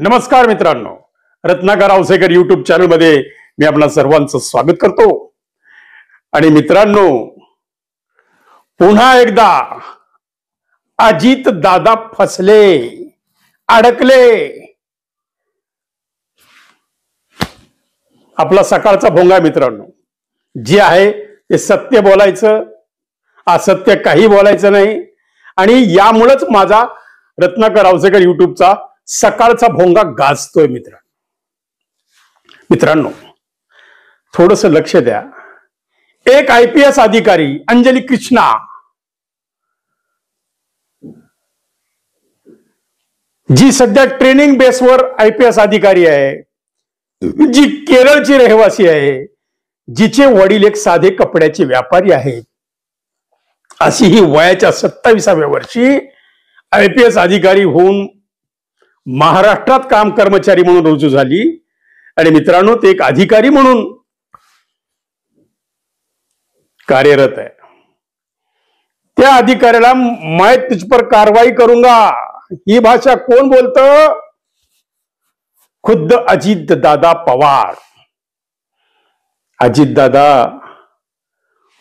नमस्कार मित्रांनो, Ratnakar Ausekar YouTube channel मध्ये मी आपणा सर्वांचं स्वागत करतो। आणि मित्रांनो, पुन्हा एकदा अजित दादा फसले, अडकले। आपला सकाळचा भोंगा मित्रांनो जे आहे ते सत्य बोलायचं, असत्य काही बोलायचं नाही। आणि यामुळेच माझा रत्नाकर औसेकर युट्यूबचा सकाळचा भोंगा गाजतोय मित्रांनो, थोडस लक्ष द्या। एक आयपीएस अधिकारी अंजली कृष्णा, जी सध्या ट्रेनिंग बेसवर आयपीएस अधिकारी आहे, जी केरळची रहिवासी आहे, जिचे वडील एक साधे कपड्याचे व्यापारी आहेत, अशी ही वयाच्या 27व्या वर्षी आयपीएस अधिकारी होऊन महाराष्ट्रात काम कर्मचारी म्हणून रुजू झाली। आणि मित्रांनो, ते एक अधिकारी म्हणून कार्यरत आहे। त्या अधिकाऱ्याला मैं तुझ पर कार्रवाई करूंगा ही भाषा कोण बोलतं? खुद्द अजित दादा पवार। अजित दादा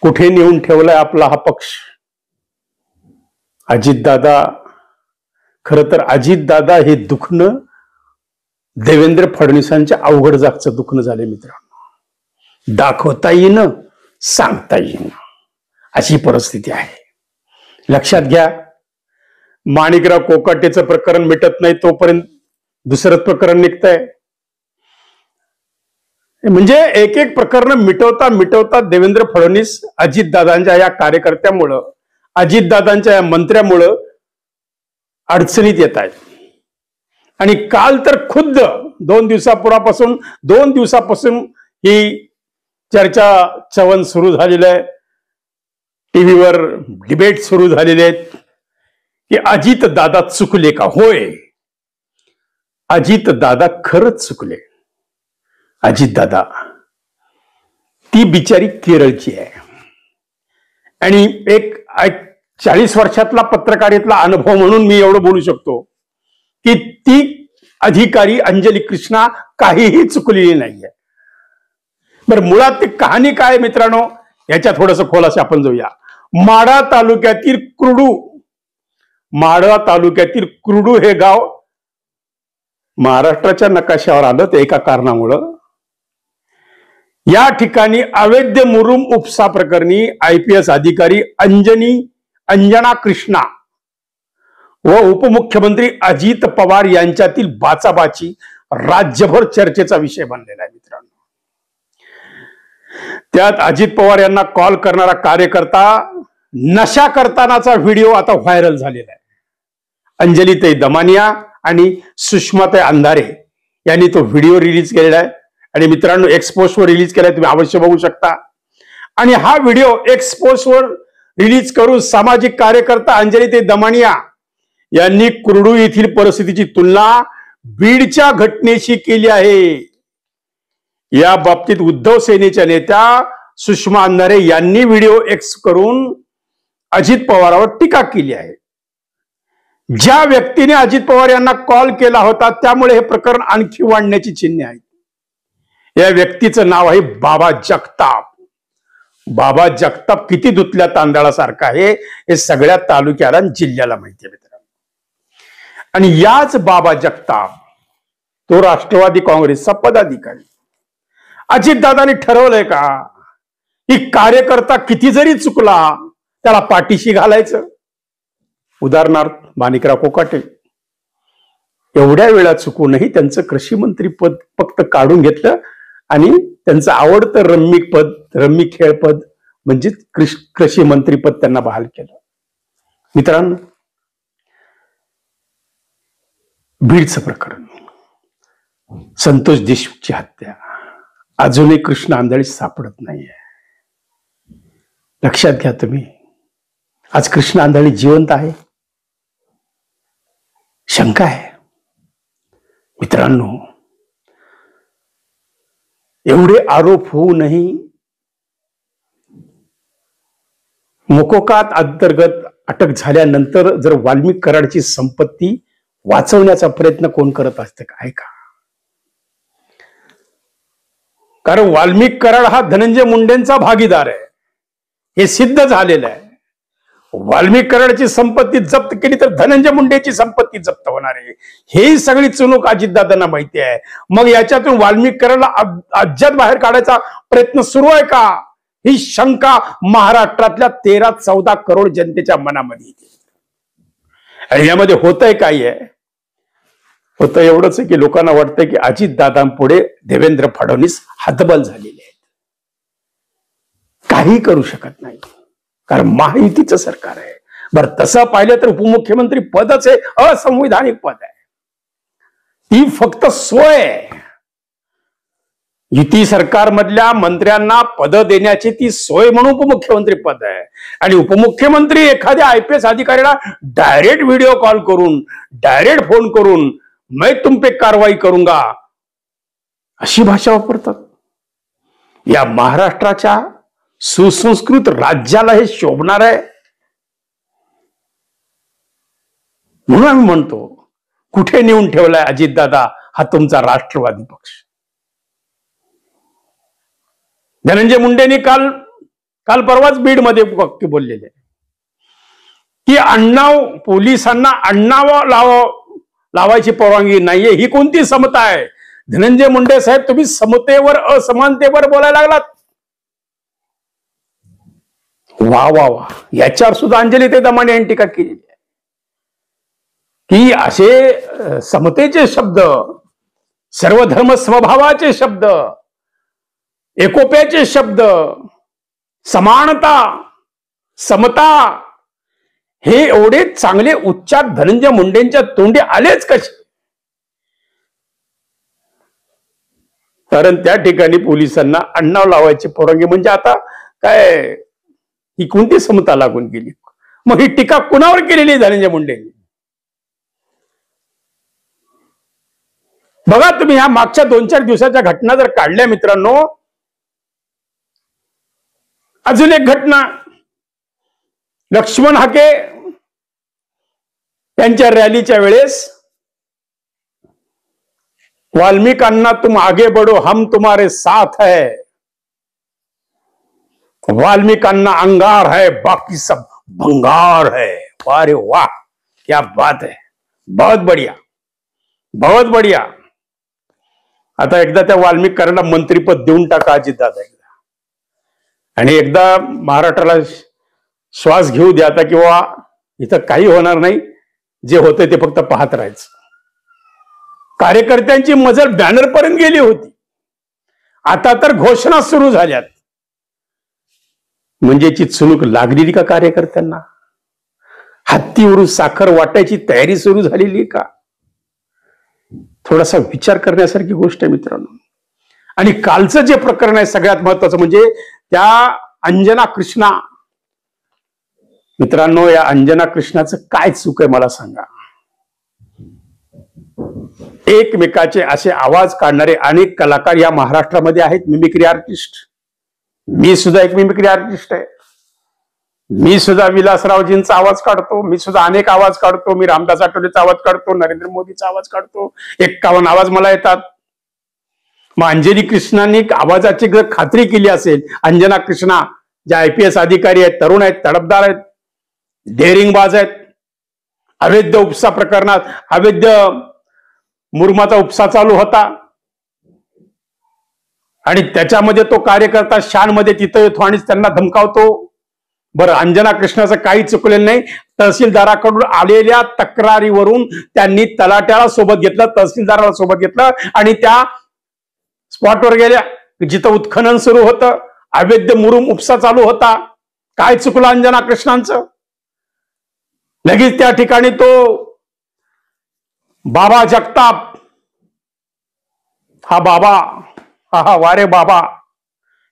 कुठे नेऊन ठेवलाय आपला हा पक्ष? अजित दादा, खरं तर अजित दादा हे दुखणं देवेंद्र फडणवीसांच्या अवघड जागचं दुखणं झाले मित्रांनो। दाखवता येईन, सांगता येईन अशी परिस्थिती आहे। लक्षात घ्या, माणिकराव कोकाटेचं प्रकरण मिटत नाही तोपर्यंत दुसरं प्रकरण निघतंय। म्हणजे एक एक प्रकरण मिटवता मिटवता देवेंद्र फडणवीस अजितदादांच्या या कार्यकर्त्यामुळं, अजितदादांच्या या मंत्र्यामुळं अडचणीत येत आहेत। आणि काल तर खुद्द 2 दिवसापासून ही चर्चा चवन सुरू झालेलं आहे। टीव्हीवर डिबेट सुरू झालेले आहेत की अजित दादा चुकले का? होय, अजित दादा खरंच चुकले। अजित दादा, ती बिचारी केरळची आहे आणि एक 40 वर्षातला पत्रकारितेतला अनुभव म्हणून मी एवढं बोलू शकतो की ती अधिकारी अंजली कृष्णा काहीही चुकलेली नाहीये। बरं, मुळात ती कहाणी काय मित्रांनो, याच्या थोडस खोलास आपण जाऊया। माढा तालुक्यातील कुर्डू हे गाव महाराष्ट्राच्या नकाशावर आलं ते एका कारणामुळं। या ठिकाणी अवैध मुरुम उपसा प्रकरणी आयपीएस अधिकारी अंजना कृष्णा व उपमुख्यमंत्री अजित पवार यांच्यातील बाचाबाची राज्यभर चर्चेचा विषय बनलेला आहे मित्रांनो। त्यात अजित पवार यांना कॉल करणारा कार्यकर्ता नशा करतानाचा व्हिडिओ आता व्हायरल झालेला आहे। अंजलीताई दमानिया आणि सुषमाताई अंधारे यांनी तो व्हिडिओ रिलीज केलेला आहे आणि मित्रांनो एक्सपोजवर रिलीज केलाय, तुम्ही अवश्य बघू शकता। आणि हा व्हिडिओ एक्सपोजवर रिलीज करून सामाजिक कार्यकर्ता अंजलीताई दमानिया यांनी कुर्डू येथील परिस्थितीची तुलना बीडच्या घटनेशी केली आहे। या बाबतीत उद्धव सेनेच्या नेत्या सुषमा अंधारे यांनी व्हिडिओ एक्स करून अजित पवारांवर टीका केली आहे। ज्या व्यक्तीने अजित पवार यांना कॉल केला होता त्यामुळे हे प्रकरण आणखी वाढण्याची चिन्हे आहेत। या व्यक्तीचं नाव आहे बाबा जगताप। बाबा जगताप किती धुतल्या तांदळासारखा आहे हे सगळ्या तालुक्याला जिल्ह्याला माहिती आहे मित्रांनो। आणि याच बाबा जगताप तो राष्ट्रवादी काँग्रेसचा पदाधिकारी। अजितदादांनी ठरवलंय का की कार्यकर्ता किती जरी चुकला त्याला पाठीशी घालायचं? उदाहरणार्थ माणिकराव कोकाटे एवढ्या वेळा चुकूनही त्यांचं कृषी मंत्री पद फक्त काढून घेतलं आणि त्यांचं आवडतं रम्मी खेळ पद म्हणजे कृषी मंत्री पद त्यांना बहाल केलं। मित्रांनो, बीडचं प्रकरण, संतोष देशमुखची हत्या, अजूनही कृष्ण आंधळी सापडत नाहीये। लक्षात घ्या तुम्ही, आज कृष्ण आंधळी जिवंत आहे? शंका आहे मित्रांनो। एवढे आरोप होऊनही मोकोकात अंतर्गत अटक झाल्यानंतर जर वाल्मिक कराडची संपत्ती वाचवण्याचा प्रयत्न कोण करत असतं काय का? कारण वाल्मिक कराड हा धनंजय मुंडेंचा भागीदार आहे, हे सिद्ध झालेलं आहे. वाल्मिक कराडची संपत्ती जप्त केली तर धनंजय मुंडेची संपत्ती जप्त होणार आहे, ही सगळी चुणूक अजितदादांना माहिती आहे. मग याच्यातून वाल्मिक कराडला अज्जात बाहेर काढायचा प्रयत्न सुरू आहे का, ही शंका महाराष्ट्रातल्या 13-14 करोड जनतेच्या मनामध्ये येते. आणि यामध्ये होतंय काय आहे? होतं एवढंच आहे की लोकांना वाटतंय की अजितदादांपुढे देवेंद्र फडणवीस हतबल झालेले आहेत, काही करू शकत नाही, कारण महायुतीचं सरकार आहे. बरं, तसं पाहिलं तर उपमुख्यमंत्री पदच हे असंवैधानिक पद आहे, ती फक्त सोय आहे. युती सरकारमधल्या मंत्र्यांना पद देण्याची ती सोय म्हणून उपमुख्यमंत्री पद आहे. आणि उपमुख्यमंत्री एखाद्या IPS अधिकाऱ्याला डायरेक्ट व्हिडिओ कॉल करून, डायरेक्ट फोन करून मैं तुम पे कारवाई करूंगा अशी भाषा वापरतात. या महाराष्ट्राच्या सुसंस्कृत राज्याला हे शोभणार आहे? म्हणून आम्ही म्हणतो, कुठे नेऊन ठेवलाय अजितदादा हा तुमचा राष्ट्रवादी पक्ष? धनंजय मुंडेंनी काल परवाच बीडमध्ये वाक्य बोललेले की आडनाव, पोलिसांना आडनाव लावायची परवानगी नाहीये. ही कोणती समता आहे? धनंजय मुंडे साहेब, तुम्ही समतेवर असमानतेवर बोलायला लागलात. वा वा वा, याच्यावर सुद्धा अंजलीताई दमाने यांनी टीका केलेली आहे की असे समतेचे शब्द, सर्वधर्म स्वभावाचे शब्द, एकोप्याचे शब्द, समानता, समता, हे एवढे चांगले उच्चार धनंजय मुंडेंच्या तोंडी आलेच कसे? कारण त्या ठिकाणी पोलिसांना आडनाव लावायची परवानगी म्हणजे आता काय, ही कोणती समता लागून गेली? मग ही टीका कुणावर केलेली धनंजय मुंडेंनी? बघा तुम्ही, ह्या मागच्या 2-4 दिवसाच्या घटना जर काढल्या मित्रांनो, अजून एक घटना, लक्ष्मण हाके त्यांच्या रॅलीच्या वेळेस वाल्मिकांना तुम आगे बढ़ो हम तुम्हारे साथ है, वाल्मिकांना अंगार है बाकी सब भंगार है. अरे वाह, क्या बात है, बहुत बढ़िया, बहुत बढ़िया. आता एकदा त्या वाल्मिक कराडला मंत्रीपद देऊन टाका अजितदादा एकदा, आणि एकदा महाराष्ट्राला श्वास घेऊ द्या आता, किंवा इथं काही होणार नाही, जे होते ते फक्त पाहत राहायचं. कार्यकर्त्यांची मजल बॅनर पर्यंत गेली होती, आता तर घोषणा सुरू झाल्यात. म्हणजेची चुणूक लागलेली का कार्यकर्त्यांना? हत्तीवरून साखर वाटायची तयारी सुरू झालेली का? थोडासा विचार करण्यासारखी गोष्ट आहे मित्रांनो. आणि कालचं जे प्रकरण आहे सगळ्यात महत्वाचं म्हणजे त्या अंजना कृष्णा. मित्रांनो, या अंजना कृष्णाचं काय चूक आहे मला सांगा? एकमेकाचे असे आवाज काढणारे अनेक कलाकार या महाराष्ट्रामध्ये आहेत, मिमिक्री आर्टिस्ट. मी सुद्धा एक मिमिक्री आर्टिस्ट आहे. मी सुद्धा विलासरावजींचा आवाज काढतो, मी सुद्धा अनेक आवाज काढतो. मी रामदास आठवलेचा आवाज काढतो, नरेंद्र मोदीचा आवाज काढतो. 51 आवाज मला येतात. मग अंजली कृष्णांनी आवाजाची जर खात्री केली असेल, अंजना कृष्णा ज्या IPS अधिकारी आहेत, तरुण आहेत, तडफदार आहेत, डेअरिंगबाज आहेत, अवैध उपसा प्रकरणात अवैध मुरमाचा उपसा चालू होता आणि त्याच्यामध्ये तो कार्यकर्ता शानमध्ये तिथं येतो आणि त्यांना धमकावतो. बरं, अंजना कृष्णाचं काही चुकलेलं नाही. तहसीलदाराकडून आलेल्या तक्रारीवरून त्यांनी तलाट्याला सोबत घेतलं, तहसीलदाराला सोबत घेतलं आणि त्या स्पॉटवर गेल्या जिथं उत्खनन सुरू होतं, अवैध मुरुम उपसा चालू होता. काय चुकलं अंजना कृष्णांचं? लगेच त्या ठिकाणी तो बाबा जगताप, हा बाबा, हा वारे बाबा,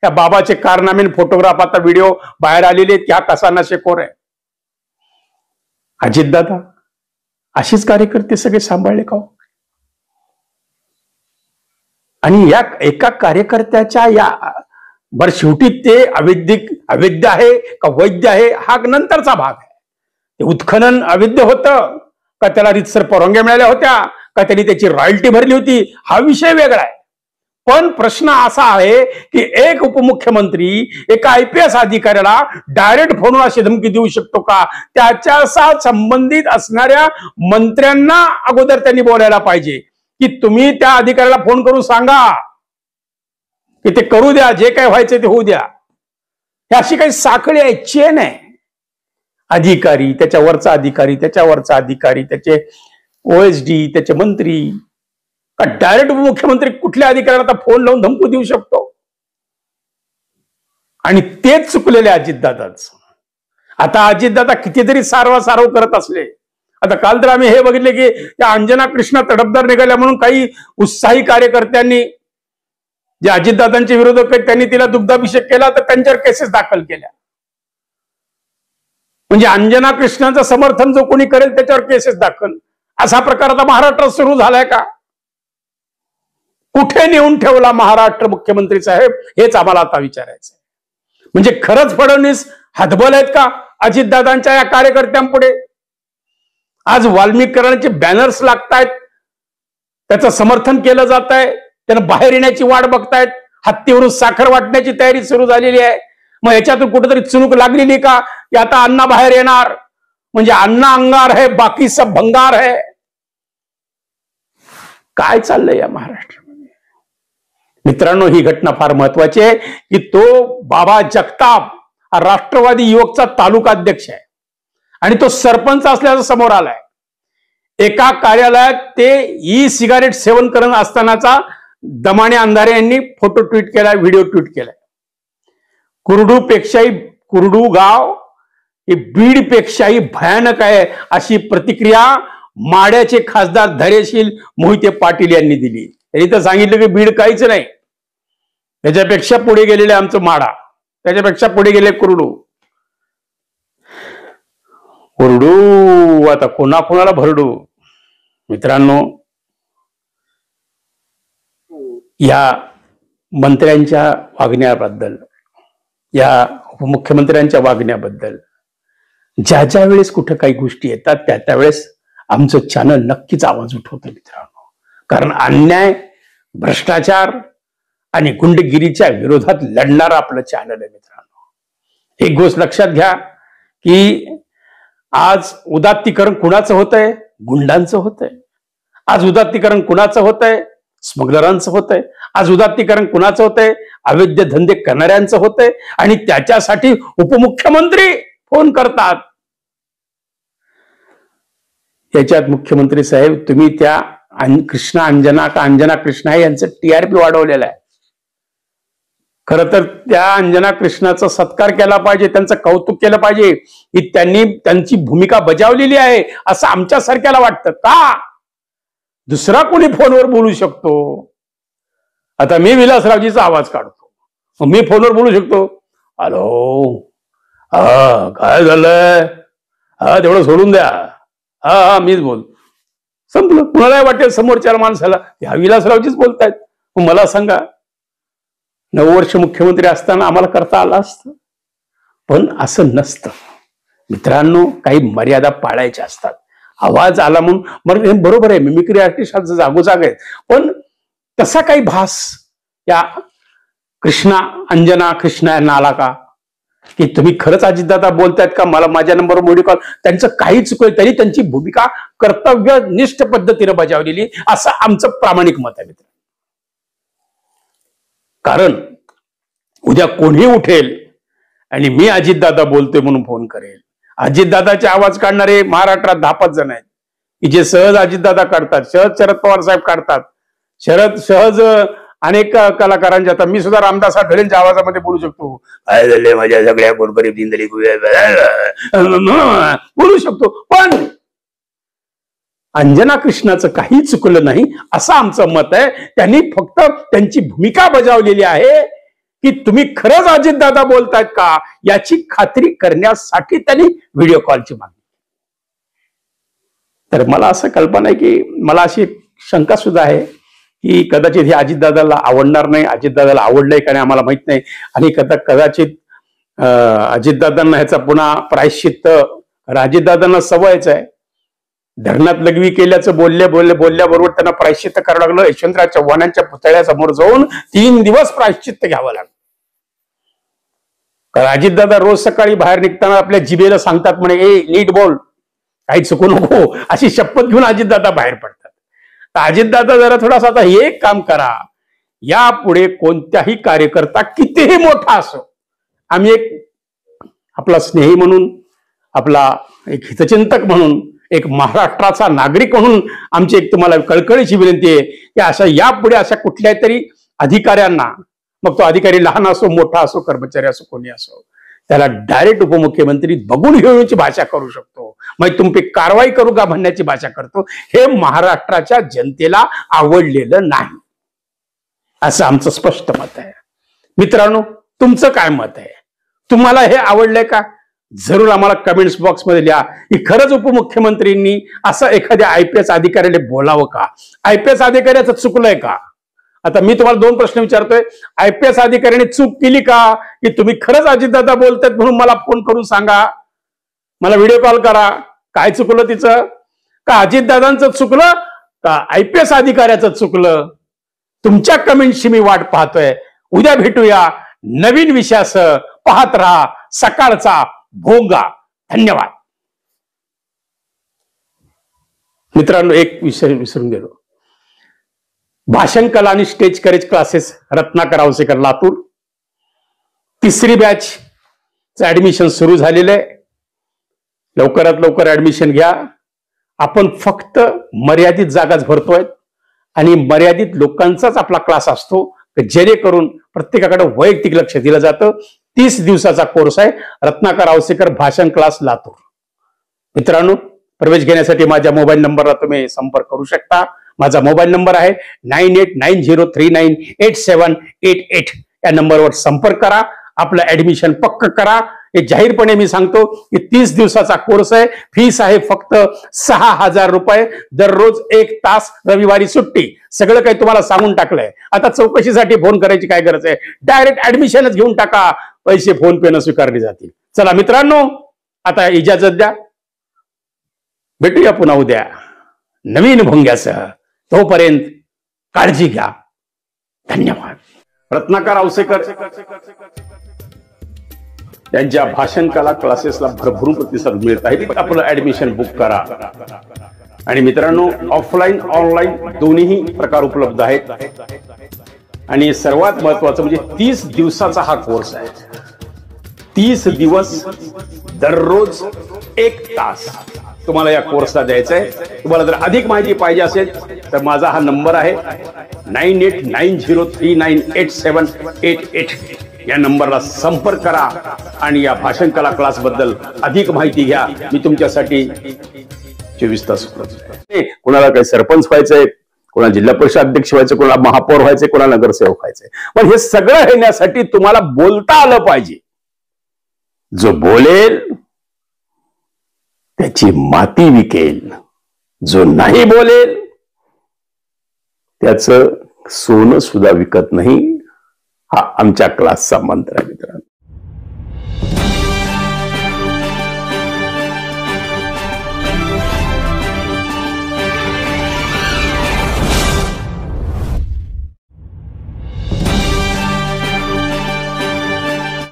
या बाबाचे कारनामे फोटोग्राफ आता व्हिडिओ बाहेर आलेले आहेत की हा कसा नशेखोर आहे. अजितदादा अशीच कार्यकर्ते सगळे सांभाळले का? आणि या एका कार्यकर्त्याच्या या बर शेवटी ते अवैध आहे का वैद्य आहे हा नंतरचा भाग आहे. ते उत्खनन अवैध होतं का त्याला रितसर परवानग्या मिळाल्या होत्या, का त्यांनी त्याची रॉयल्टी भरली होती, हा विषय वेगळा आहे. पण प्रश्न असा आहे की एक उपमुख्यमंत्री एका IPS अधिकाऱ्याला डायरेक्ट फोनवर अशी धमकी देऊ शकतो का? त्याच्या संबंधित असणाऱ्या मंत्र्यांना अगोदर त्यांनी बोलायला पाहिजे की तुम्ही त्या अधिकाऱ्याला फोन करून सांगा की ते करू द्या, जे काय व्हायचं ते होऊ द्या. ही अशी काही साखळी आहे, चेन आहे. अधिकारी, त्याच्यावरचा अधिकारी, त्याच्यावरचा अधिकारी, त्याचे OSD, त्याचे मंत्री, का डायरेक्ट मुख्यमंत्री कुठल्या अधिकाऱ्याला आता फोन लावून धमकी देऊ शकतो? आणि तेच चुकलेले अजितदादाच. आता अजितदादा कितीतरी सारव करत असले. आता काल तर आम्ही हे बघितले की त्या अंजना कृष्णा तडफदार निघाल्या म्हणून काही उत्साही कार्यकर्त्यांनी, जे अजितदादांचे विरोधक आहेत, त्यांनी तिला दुग्धाभिषेक केला, तर त्यांच्यावर केसेस दाखल केल्या. म्हणजे अंजना कृष्णाचं समर्थन जो कोणी करेल त्याच्यावर केसेस दाखल. असा प्रकार आता महाराष्ट्रात सुरू झालाय का? कुठे नेऊन ठेवला महाराष्ट्र मुख्यमंत्री साहेब, हेच आम्हाला आता विचारायचं. म्हणजे खरंच फडणवीस हतबल आहेत का अजितदादांच्या या कार्यकर्त्यांपुढे? आज वाल्मिकीकरणाचे बॅनर्स लागतायत, त्याचं समर्थन केलं जात आहे, त्यांना बाहेर येण्याची वाट बघतायत, हत्तीवरून साखर वाटण्याची तयारी सुरू झालेली आहे. मग याच्यातून कुठेतरी चुणूक लागलेली का की आता अण्णा बाहेर येणार, म्हणजे अण्णा अंगार है बाकी सब भंगार है? काय चाललंय या महाराष्ट्रामध्ये? मित्रांनो, ही घटना फार महत्वाची आहे की तो बाबा जगताप हा राष्ट्रवादी युवकचा तालुका अध्यक्ष आहे आणि तो सरपंच असल्याचं समोर आलाय. एका कार्यालयात ते सिगारेट सेवन करत असतानाचा दमाने अंधारे यांनी फोटो ट्विट केलाय, व्हिडिओ ट्विट केलाय. कुरडू गाव हे बीडपेक्षाही भयानक आहे, अशी प्रतिक्रिया माड्याचे खासदार धैर्यशील मोहिते पाटील यांनी दिली. त्यांनी तर सांगितलं की बीड काहीच नाही, त्याच्यापेक्षा पुढे गेलेले आमचं माडा, त्याच्यापेक्षा पुढे गेले कुरडू. आता कोणाला भरडू? मित्रांनो, या मंत्र्यांच्या वागण्याबद्दल, या उपमुख्यमंत्र्यांच्या वागण्याबद्दल ज्या ज्या वेळेस कुठं काही गोष्टी येतात त्या त्यावेळेस आमचं चॅनल नक्कीच आवाज उठवतं मित्रांनो. कारण अन्याय, भ्रष्टाचार आणि गुंडगिरीच्या विरोधात लढणारं आपलं चॅनल आहे मित्रांनो. एक गोष्ट लक्षात घ्या की आज उदात्तीकरण कुणाचं होतंय? गुंडांचं होतंय. आज उदात्तीकरण कुणाचं होतंय? स्मगलरांचं होतंय. आज उदात्तीकरण कुणाचं होतंय? अवैध धंदे करणाऱ्यांचं होतंय. आणि त्याच्यासाठी उपमुख्यमंत्री फोन करतात. याच्यात मुख्यमंत्री साहेब, तुम्ही त्या कृष्णा अंजना का अंजना कृष्णा यांचं TRP वाढवलेलं आहे. खरं तर त्या अंजना कृष्णाचा सत्कार केला पाहिजे, त्यांचं कौतुक केलं पाहिजे की त्यांनी त्यांची भूमिका बजावलेली आहे असं आमच्यासारख्याला वाटतं का? दुसरा कोणी फोनवर बोलू शकतो. आता मी विलासरावजीचा आवाज काढतो, मी फोनवर बोलू शकतो, हॅलो, काय झालंय, तेवढं सोडून द्या, मीच बोल, संपलं. कुणालाही वाटेल समोरच्या माणसाला ह्या विलासरावजीच बोलतायत. मला सांगा, 9 वर्ष मुख्यमंत्री असताना आम्हाला करता आलं असतं? पण असं नसतं मित्रांनो. काही मर्यादा पाळायच्या असतात. आवाज आला म्हणून बरोबर आहे, मिमिक्री आर्टिस्ट जागोजाग आहेत, पण तसा काही भास या अंजना कृष्णा यांना आला का की तुम्ही खरंच अजितदादा बोलतायत का? मला माझ्या नंबरवर व्हिडिओ कॉल, त्यांचं काही चुकलं तरी त्यांची भूमिका कर्तव्यनिष्ठ पद्धतीने बजावलेली, असं आमचं प्रामाणिक मत आहे मित्र. कारण उद्या कोणी उठेल आणि मी अजितदादा बोलतोय म्हणून फोन करेल. अजितदादाचे आवाज काढणारे महाराष्ट्रात 10-5 जण आहेत की जे सहज अजितदादा काढतात, सहज शरद पवार साहेब काढतात, सहज अनेक कलाकारांच्या. आता मी सुद्धा रामदास आठवलेंच्या आवाजामध्ये बोलू शकतो, काय झाले माझ्या सगळ्या गोरगरीब दिनदरी बोलू शकतो. पण अंजना कृष्णाचं काही चुकलं नाही असं आमचं मत आहे. त्यांनी फक्त त्यांची भूमिका बजावलेली आहे की तुम्ही खरंच अजितदादा बोलतायत का याची खात्री करण्यासाठी त्यांनी व्हिडिओ कॉलची मागणी. तर मला असं कल्पना आहे की मला अशी शंका सुद्धा आहे की कदाचित हे अजितदादाला आवडणार नाही. अजितदादाला आवडलंय का नाही आम्हाला माहित नाही. आणि कदाचित अजितदादांना ह्याचा पुन्हा प्रायश्चित्त, अजितदादांना सवयच आहे धरणात लघवी केल्याचं बोलल्याबरोबर त्यांना प्रायश्चित्त करावं लागलं. यशवंतराव चव्हाणांच्या पुतळ्यासमोर जाऊन 3 दिवस प्रायश्चित्त घ्यावं लागलं. कारण अजितदादा रोज सकाळी बाहेर निघताना आपल्या जिभेला सांगतात म्हणे, ए नीट बोल, काही चुकू नको, अशी शपथ घेऊन अजितदादा बाहेर पडतात. तर अजितदादा जरा थोडासा आता हे काम करा, यापुढे कोणत्याही कार्यकर्ता कितीही मोठा असो, आम्ही एक आपला स्नेही म्हणून, आपला एक हितचिंतक म्हणून, एक महाराष्ट्राचा नागरिक म्हणून आमची एक तुम्हाला कळकळीची विनंती आहे की अशा यापुढे अशा कुठल्या तरी अधिकाऱ्यांना, मग तो अधिकारी लहान असो मोठा असो, कर्मचारी असो, कोणी असो, त्याला डायरेक्ट उपमुख्यमंत्री बघून घेऊनची भाषा करू शकतो, मग तुम्ही कारवाई करू का म्हणण्याची भाषा करतो. हे महाराष्ट्राच्या जनतेला आवडलेलं नाही, असं आमचं स्पष्ट मत आहे. मित्रांनो, तुमचं काय मत आहे? तुम्हाला हे आवडलंय का? जरूर आम्हाला कमेंट्स बॉक्स मध्ये लिहा की खरंच उपमुख्यमंत्र्यांनी असं एखाद्या IPS अधिकाऱ्याला बोलावं का? IPS अधिकाऱ्याचं चुकलंय का? आता मी तुम्हाला 2 प्रश्न विचारतोय. IPS अधिकाऱ्याने चूक केली का? की तुम्ही खरंच अजितदादा बोलतायत म्हणून मला फोन करून सांगा, मला व्हिडिओ कॉल करा, काय चुकलं तिचं? का अजितदादांचं चुकलं का IPS अधिकाऱ्याचं चुकलं? तुमच्या कमेंटची मी वाट पाहतोय. उद्या भेटूया नवीन विषयासह. पाहत राहा सकाळचा भोंगा. धन्यवाद. मित्रांनो, एक विषय विसरून गेलो. भाषण कला आणि stage courage classes Ratnakar Ausekar Latur, 3री बॅच ऍडमिशन सुरू झालेलं आहे. लवकरात लवकर ऍडमिशन घ्या. आपण फक्त मर्यादित जागाच भरतोय आणि मर्यादित लोकांचाच आपला क्लास असतो, जेणेकरून प्रत्येकाकडे वैयक्तिक लक्ष दिलं जातं. 30 दिवसाचा कोर्स आहे रत्नाकर औसेकर भाषण क्लास लातूर. मित्रांनो, प्रवेश घेण्यासाठी माझ्या मोबाईल नंबरला तुम्ही संपर्क करू शकता. माझा मोबाईल नंबर आहे 9890398788. या नंबरवर संपर्क करा, आपलं ऍडमिशन पक्क करा. हे जाहीरपणे मी सांगतो की 30 दिवसाचा कोर्स आहे. फीस आहे फक्त 6000 रुपये. दररोज 1 तास, रविवारी सुट्टी. सगळं काही तुम्हाला सांगून टाकलंय. आता चौकशीसाठी फोन करायची काय गरज आहे? डायरेक्ट ऍडमिशनच घेऊन टाका, पैसे फोन पे न स्वीकारले जातील. चला मित्रांनो, आता इजाजत द्या. भेटूया पुन्हा उद्या नवीन भोंग्यासह. तोपर्यंत काळजी घ्या. धन्यवाद. रत्नाकर औसेकर त्यांच्या भाषण कला क्लासेसला भरभरून प्रतिसाद मिळत आहे. आपलं ऍडमिशन बुक करा. आणि मित्रांनो, ऑफलाईन ऑनलाईन दोन्ही प्रकार उपलब्ध आहेत. आणि सर्वात महत्वाचं म्हणजे 30 दिवसाचा हा कोर्स आहे. 30 दिवस, दररोज 1 तास तुम्हाला या कोर्सला द्यायचा आहे. तुम्हाला जर अधिक माहिती पाहिजे असेल तर माझा हा नंबर आहे 9890398788. या नंबरला संपर्क करा आणि या भाषण कला क्लास बद्दल अधिक माहिती घ्या. मी तुमच्यासाठी 24 तास उपलब्ध आहे. कोणाला काही सरपंच व्हायचंय, कोणाला जिल्हा परिषद अध्यक्ष व्हायचं, कोणाला महापौर व्हायचंय, कोणाला नगरसेवक व्हायचंय, पण हे सगळं येण्यासाठी तुम्हाला बोलता आलं पाहिजे. जो बोलेल त्याची माती विकेल, जो नाही बोलेल त्याचं सोनं सुद्धा विकत नाही. हा आमच्या क्लासचा मंत्र आहे मित्रांनो.